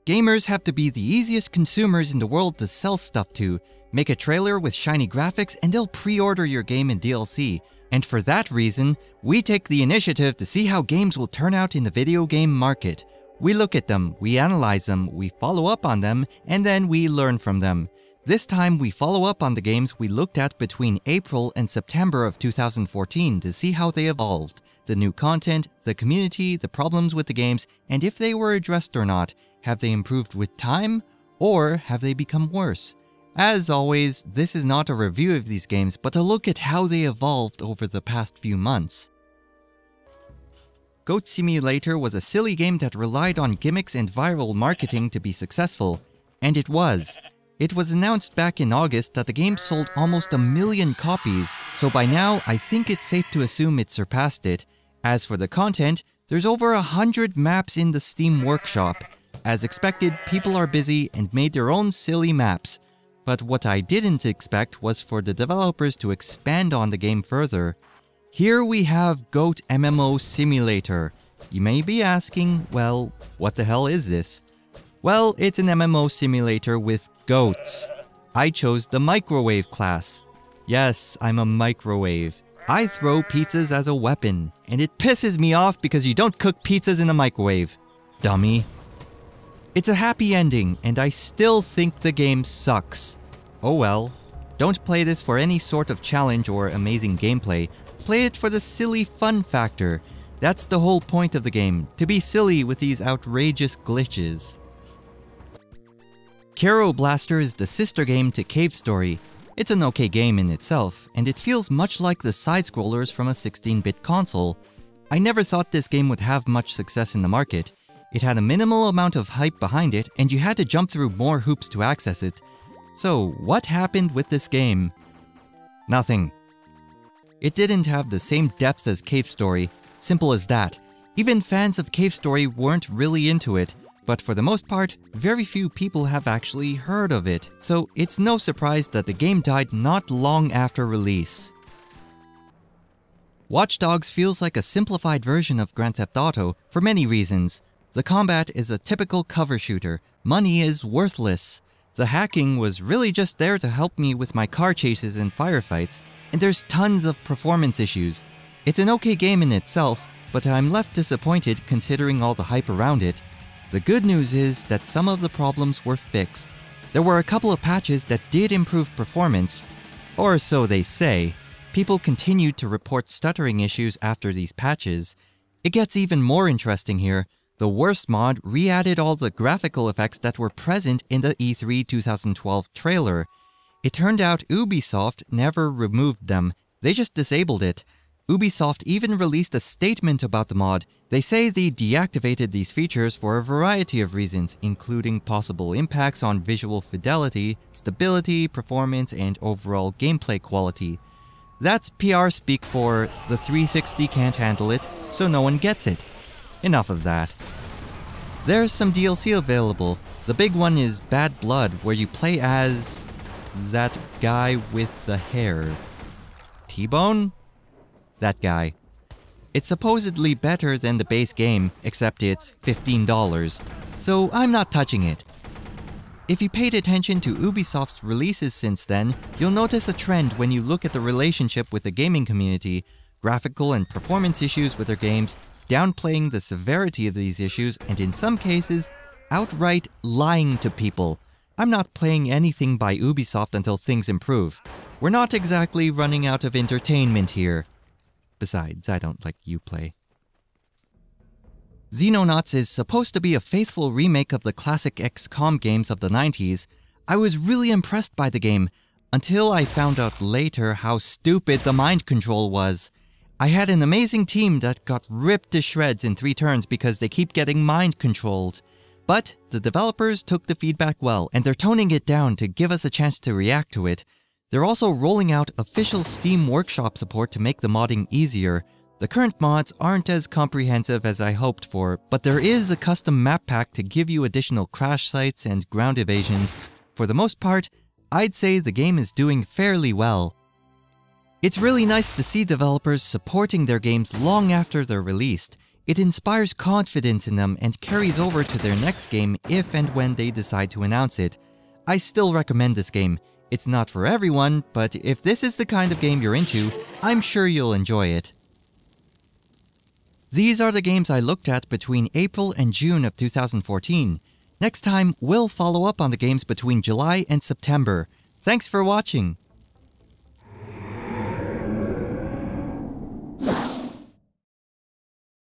Gamers have to be the easiest consumers in the world to sell stuff to. Make a trailer with shiny graphics and they'll pre-order your game and DLC. And for that reason, we take the initiative to see how games will turn out in the video game market. We look at them, we analyze them, we follow up on them, and then we learn from them. This time we follow up on the games we looked at between April and September of 2014 to see how they evolved, the new content, the community, the problems with the games, and if they were addressed or not. Have they improved with time, or have they become worse? As always, this is not a review of these games, but a look at how they evolved over the past few months. Goat Simulator was a silly game that relied on gimmicks and viral marketing to be successful, and it was. It was announced back in August that the game sold almost 1 million copies, so by now I think it's safe to assume it surpassed it. As for the content, there's over 100 maps in the Steam Workshop. As expected, people are busy and made their own silly maps. But what I didn't expect was for the developers to expand on the game further. Here we have Goat MMO Simulator. You may be asking, well, what the hell is this? Well, it's an MMO simulator with goats. I chose the microwave class. Yes, I'm a microwave. I throw pizzas as a weapon, and it pisses me off because you don't cook pizzas in a microwave. Dummy. It's a happy ending, and I still think the game sucks. Oh well. Don't play this for any sort of challenge or amazing gameplay. Play it for the silly fun factor. That's the whole point of the game, to be silly with these outrageous glitches. Kero Blaster is the sister game to Cave Story. It's an okay game in itself, and it feels much like the side-scrollers from a 16-bit console. I never thought this game would have much success in the market. It had a minimal amount of hype behind it, and you had to jump through more hoops to access it. So, what happened with this game? Nothing. It didn't have the same depth as Cave Story, simple as that. Even fans of Cave Story weren't really into it, but for the most part, very few people have actually heard of it, so it's no surprise that the game died not long after release. Watch Dogs feels like a simplified version of Grand Theft Auto for many reasons. The combat is a typical cover shooter. Money is worthless. The hacking was really just there to help me with my car chases and firefights, and there's tons of performance issues. It's an okay game in itself, but I'm left disappointed considering all the hype around it. The good news is that some of the problems were fixed. There were a couple of patches that did improve performance, or so they say. People continued to report stuttering issues after these patches. It gets even more interesting here. The worst mod re-added all the graphical effects that were present in the E3 2012 trailer. It turned out Ubisoft never removed them, they just disabled it. Ubisoft even released a statement about the mod. They say they deactivated these features for a variety of reasons, including possible impacts on visual fidelity, stability, performance, and overall gameplay quality. That's PR speak for the 360 can't handle it, so no one gets it. Enough of that. There's some DLC available. The big one is Bad Blood, where you play as that guy with the hair. T-Bone? That guy. It's supposedly better than the base game, except it's $15, so I'm not touching it. If you paid attention to Ubisoft's releases since then, you'll notice a trend when you look at the relationship with the gaming community, graphical and performance issues with their games, downplaying the severity of these issues, and in some cases, outright lying to people. I'm not playing anything by Ubisoft until things improve. We're not exactly running out of entertainment here. Besides, I don't like Uplay. XENONAUTS is supposed to be a faithful remake of the classic XCOM games of the 90s. I was really impressed by the game, until I found out later how stupid the mind control was. I had an amazing team that got ripped to shreds in 3 turns because they keep getting mind controlled. But the developers took the feedback well, and they're toning it down to give us a chance to react to it. They're also rolling out official Steam Workshop support to make the modding easier. The current mods aren't as comprehensive as I hoped for, but there is a custom map pack to give you additional crash sites and ground evasions. For the most part, I'd say the game is doing fairly well. It's really nice to see developers supporting their games long after they're released. It inspires confidence in them and carries over to their next game if and when they decide to announce it. I still recommend this game. It's not for everyone, but if this is the kind of game you're into, I'm sure you'll enjoy it. These are the games I looked at between April and June of 2014. Next time, we'll follow up on the games between July and September. Thanks for watching!